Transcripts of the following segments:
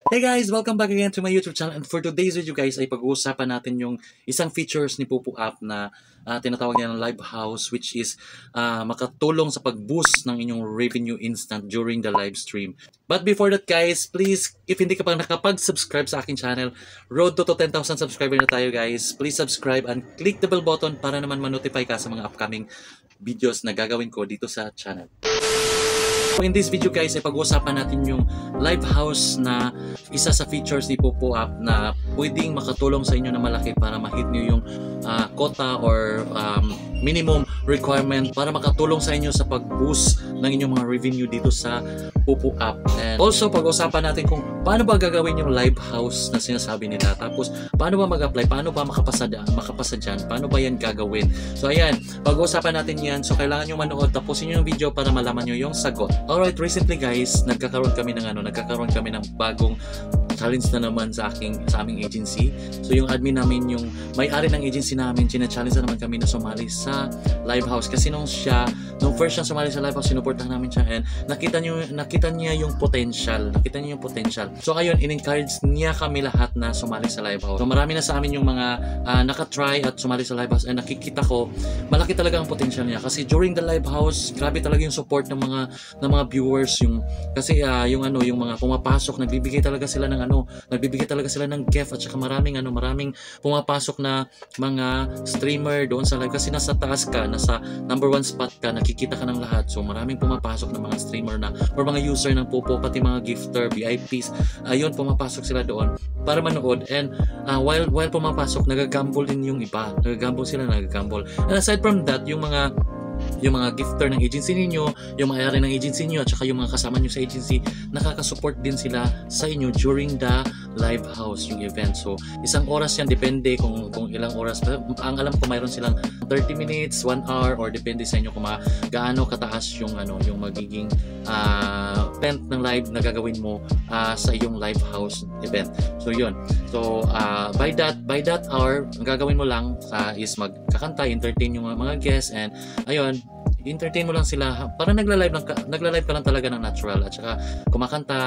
Hey guys! Welcome back again to my YouTube channel, and for today's video guys ay pag-uusapan natin yung isang features ni Pupu app na tinatawag niya ng Live House, which is makatulong sa pag-boost ng inyong revenue instant during the live stream. But before that guys, please, if hindi ka pa nakapag-subscribe sa aking channel, road to 10,000 subscriber na tayo guys. Please subscribe and click the bell button para naman ma-notify ka sa mga upcoming videos na gagawin ko dito sa channel. In this video guys ay pag-uusapan natin yung Live House na isa sa features ni Pupu app na pwedeng makatulong sa inyo na malaki para ma-hit nyo yung quota or minimum requirement para makatulong sa inyo sa pag-boost ng inyong mga revenue dito sa Pupu app. And also pag-uusapan natin kung paano ba gagawin yung Live House na sinasabi nila, tapos paano ba mag-apply, paano ba makapasa dyan, paano ba yan gagawin. So ayan, pag-uusapan natin yan. So kailangan nyo manood, tapusin nyo yung video para malaman nyo yung sagot. Alright, recently guys, nagkakaroon kami ng bagong challenge na naman sa aming agency. So yung admin namin, yung may-ari ng agency namin, china-challenge na naman kami na sumali sa Live House. Kasi nung first siya sumali sa Live House, sinuportahan namin siya and nakita niya yung potential. So ayun, in-encourage niya kami lahat na sumali sa Live House. So marami na sa amin yung mga naka-try at sumali sa Live House, and nakikita ko malaki talaga ang potential niya. Kasi during the Live House, grabe talaga yung support ng mga viewers, yung mga pumapasok, nagbibigay talaga sila ng gift, at saka maraming pumapasok na mga streamer doon sa live kasi nasa taas ka, nasa number 1 spot ka, nakikita ka ng lahat. So maraming pumapasok ng mga streamer na or mga user ng Pupu, pati mga gifter, VIPs, ayun, pumapasok sila doon para manood. And while pumapasok, nagagamble din yung iba, nagagamble. And aside from that, yung mga gifter ng agency ninyo, yung may-ari ng agency niyo, at saka yung mga kasama niyo sa agency, nakaka-support din sila sa inyo during the Live House, yung event. So isang oras yan, depende kung ilang oras. Ang alam ko mayroon silang 30 minutes, 1 hour, or depende sa inyo kung gaano kataas yung magiging length ng live na gagawin mo sa iyong Live House event. So yun. So by that hour, ang gagawin mo lang is magkakanta, entertain yung mga guests, and ayun, entertain mo lang sila. Parang nagla-live ka lang talaga ng natural, at saka kumakanta,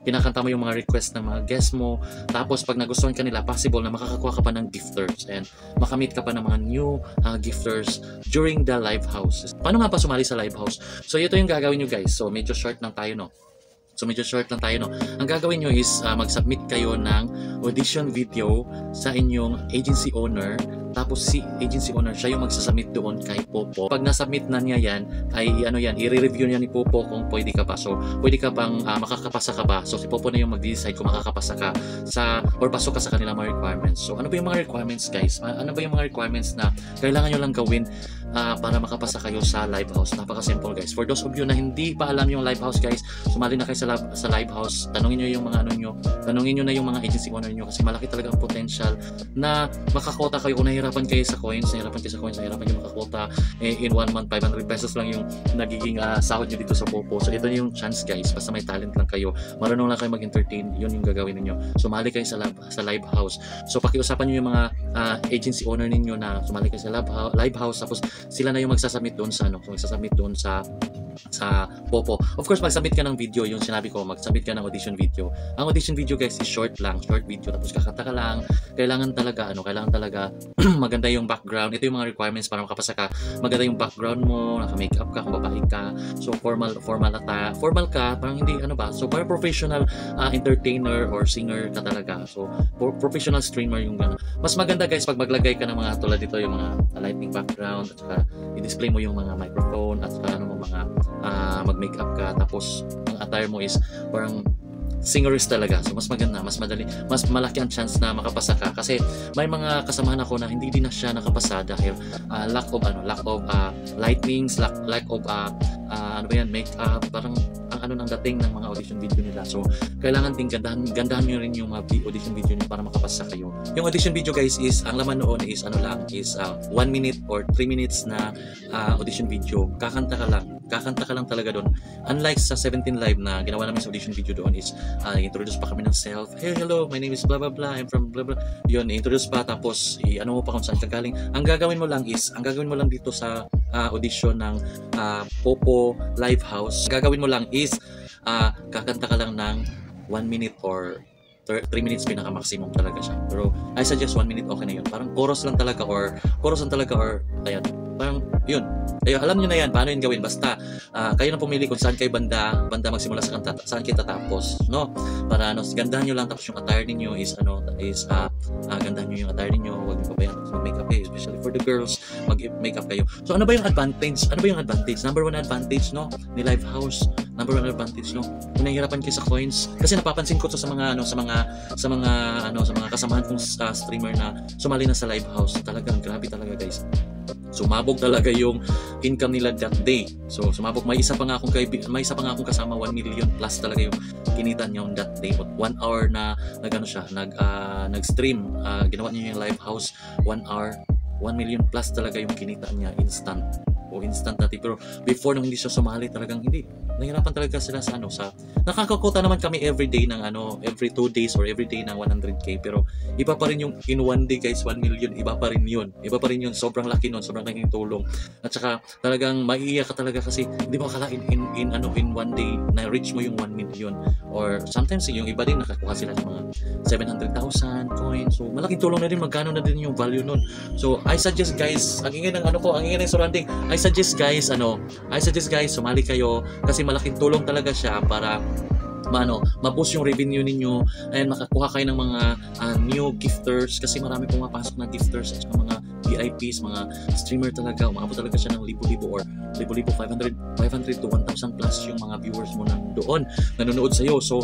pinakanta mo yung mga request ng mga guests mo. Tapos pag nagustuhan ka nila, possible na makakakuha ka pa ng gifters and makamit ka pa ng mga new gifters during the Live House. Paano nga pa sumali sa Live House? So ito yung gagawin nyo guys. So medyo short lang tayo, no? Ang gagawin nyo is mag-submit kayo ng audition video sa inyong agency owner. Tapos si agency owner, siya yung magsasubmit doon kay Pupu. Pag nasubmit na niya yan, ay i-review niya ni Pupu kung pwede ka pa. So pwede ka bang makakapasa ka ba? So si Pupu na yung mag-decide kung makakapasa ka or pasok ka sa kanilang mga requirements. So ano ba yung mga requirements guys? Ano ba yung mga requirements na kailangan nyo lang gawin para makapasa kayo sa Live House? Napaka-simple guys. For those of you na hindi pa alam yung Live House guys, sumali na kayo sa Live House. Tanungin nyo yung mga tanungin nyo na yung mga agency owner nyo, kasi malaki talaga ang potential na makakota kayo. Kung nahirapan kayo sa coins, nahirapan kayo makakota, in 1 month 500 pesos lang yung nagiging sahod nyo dito sa Pupu. So ito yung chance guys, basta may talent lang kayo, marunong lang kayo mag-entertain, yun yung gagawin ninyo. Sumali kayo sa Live House. So pakiusapan nyo yung mga agency owner ninyo na sumali kayo sa Live House, tapos sila na yung magsasubmit doon sa Pupu. Of course, mag-submit ka ng video, yung sinabi ko, mag-submit ka ng audition video. Ang audition video guys is short video, tapos kakanta ka lang. Kailangan talaga maganda yung background. Ito yung mga requirements para makapasa ka. Maganda yung background mo, naka-makeup ka, kung babae ka. So formal ka, parang hindi so parang professional entertainer or singer ka talaga. So professional streamer yung gano'n. Mas maganda guys pag maglagay ka ng mga tulad dito, yung mga lighting background, at saka i-display mo yung mga microphone, at saka mag-makeup ka, tapos ang attire mo is parang singerist talaga. So mas maganda, mas madali, mas malaki ang chance na makapasa ka. Kasi may mga kasamahan ako na hindi din na siya nakapasa dahil lack of lightnings, lack of makeup, parang ang ng dating ng mga audition video nila. So kailangan din gandahan nyo rin yung mga audition video nyo para makapasa kayo. Yung audition video guys is, ang laman noon is 1 minute or 3 minutes na audition video. Kakanta ka lang talaga doon. Unlike sa 17 Live na ginawa namin sa audition video doon is introduce pa kami ng self. Hey, hello, my name is blah blah blah, I'm from blah blah. Yun, introduce pa, tapos mo pa kung saan ka galing. Ang gagawin mo lang dito sa audition ng Pupu Live House, gagawin mo lang is kakanta ka lang ng 1 minute or 3 minutes pinaka-maximum talaga siya. Pero I suggest 1 minute okay na yun. Parang chorus lang talaga or ayan. Parang yun. Alam nyo na yan, paano yun gawin. Basta kayo na pumili kung saan kayo banda magsimula sa kanta, saan kayo tatapos, no? Para gandahan nyo lang, tapos yung attire ninyo is gandahan nyo yung attire ninyo, huwag nyo pabayaan mag-makeup kayo, especially for the girls, mag-makeup kayo. So ano ba yung advantage? Number 1 advantage, no? Ni Live House. Number 1 advantage, no? Kung nahihirapan kayo sa coins, kasi napapansin ko to sa mga kasamahan kong streamer na sumali na sa Live House. Talagang grabe talaga, guys. Sumabog talaga yung income nila that day. So sumabog, may isa pa nga akong kasama, 1 million plus talaga yung kinita niya on that day. 1 hour na nag-stream, ginawa niya yung Live House, 1 hour, 1 million plus talaga yung kinita niya instant natin. Pero before nung hindi siya sumali, talagang hindi. Nahirapan talaga sila sa nakakakuta naman kami every day ng every 2 days or every day ng 100k, pero iba pa rin yung in 1 day, guys, 1 million, iba pa rin yun, sobrang laki nun, sobrang laking tulong. At saka talagang maiiyak ka talaga kasi hindi mo akalain in 1 day na reach mo yung 1 million, or sometimes yung iba din nakakuha sila ng mga 700,000 coins. So malaking tulong na din, magkano na din yung value nun. So I suggest, guys, ang ingay ng surrounding, I suggest guys, sumali kayo kasi malaking tulong talaga siya para ma-boost yung revenue ninyo and makakuha kayo ng mga new gifters, kasi marami pumapasok na gifters at mga VIPs, mga streamer talaga. Umabot talaga siya ng libo-libo or 500 to 1,000 plus yung mga viewers mo doon nanonood sa'yo. So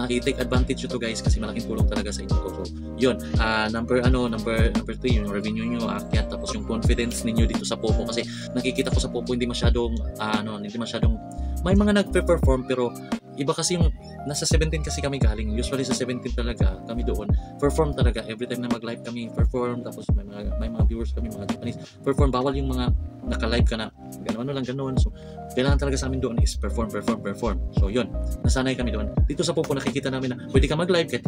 i-take advantage ito, guys, kasi malaking tulong talaga sa inyo to. So yun, number 3, yung revenue nyo aakyat, tapos yung confidence ninyo dito sa Popo, kasi nakikita ko sa Popo hindi masyadong may mga nagpe-perform, pero iba kasi yung nasa 17 kasi kami galing. Usually sa 17 talaga kami doon. Perform talaga. Every time na mag-live kami, perform. Tapos may mga viewers kami, mga Japanese. Perform. Bawal yung mga naka-live ka na gano'n. So, kailangan talaga sa amin doon is perform. So, yun. Nasanay kami doon. Dito sa Popo, nakikita namin na pwede ka mag-live kahit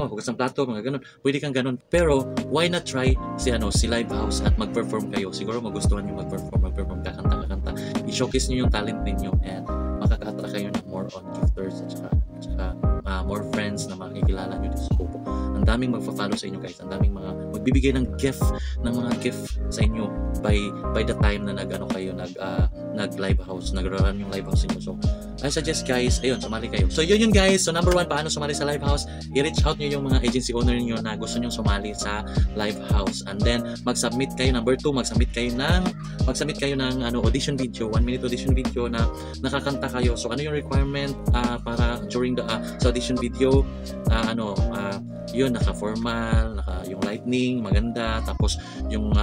hugas ng plato, mga gano'n. Pwede kang gano'n. Pero, why not try si Live House at mag-perform kayo? Siguro magustuhan nyo mag-perform, kakanta. I-showcase nyo yung talent ninyo and makaka-attract kayo ng more on gifters at saka more friends na makikilala nyo dito sa Popo. Ang daming magfa-follow sa inyo, guys. Ang daming mga magbibigay ng mga gift sa inyo by the time na nag-live house, nag-run yung live house inyo. So I suggest, guys, ayun, sumali kayo. So yun guys. So number 1, paano sumali sa live house? I-reach out nyo yung mga agency owner niyo na gusto nyo sumali sa live house, and then mag-submit kayo. Number 2, mag-submit kayo ng audition video, 1 minute audition video na nakakanta kayo. So ano yung requirement para during the sa audition video, yun, naka-formal, yung lightning maganda, tapos yung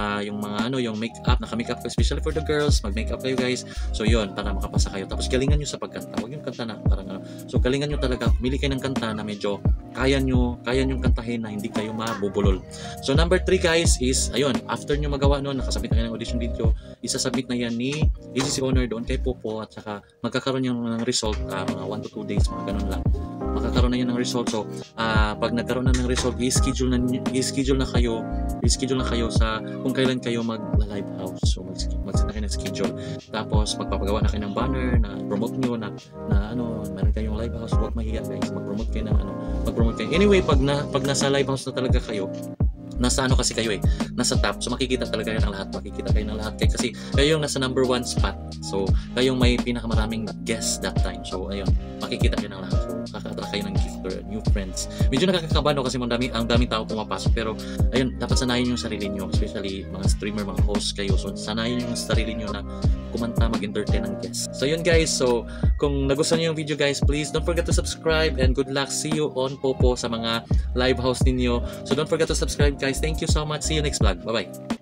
makeup, naka-makeup, especially for the girls, mag-makeup kayo, guys. So yun, para makapasa kayo. Tapos galingan nyo sa pagkanta. Huwag yung kanta na parang so galingan nyo talaga. Pumili kayo ng kanta na medyo kaya nyo kantahin na hindi kayo mabubulol. So number 3, guys, is ayun, after nyo magawa nun, nakasubmit na kayo ng audition video, isasubmit na yan ni agency owner doon kay Popo, at saka magkakaroon yung ng result mga 1 to 2 days, mga ganun lang. Magkakaroon na yan ng result. So pag nagkaroon na ng result, i-schedule na kayo sa kung kailan kayo mag-live house. So mag-set na kayo ng schedule. Tapos magpapagawa na kayo ng banner na promote nyo na meron kayong live house. Huwag mahiya, guys. Mag-promote kayo. Anyway, pag nasa live house na talaga kayo, nasa kasi kayo nasa top, so makikita talaga kayo ng lahat, kasi kayo yung nasa number 1 spot, so kayong may pinakamaraming guests that time. So ayun, makikita kayo ng lahat, so kaka-attract kayo ng gift or new friends. Medyo nakakakabano kasi ang daming tao pumapasok, pero ayun, dapat sanayin yung sarili nyo, especially mga streamer, mga host kayo. So sanayin yung sarili nyo na kumanta, mag-entertain ng guests. So yun, guys, so kung nagustuhan nyo yung video, guys, please don't forget to subscribe, and good luck. See you on Popo sa mga live house ninyo. So don't forget to subscribe, guys. Thank you so much. See you next vlog. Bye-bye.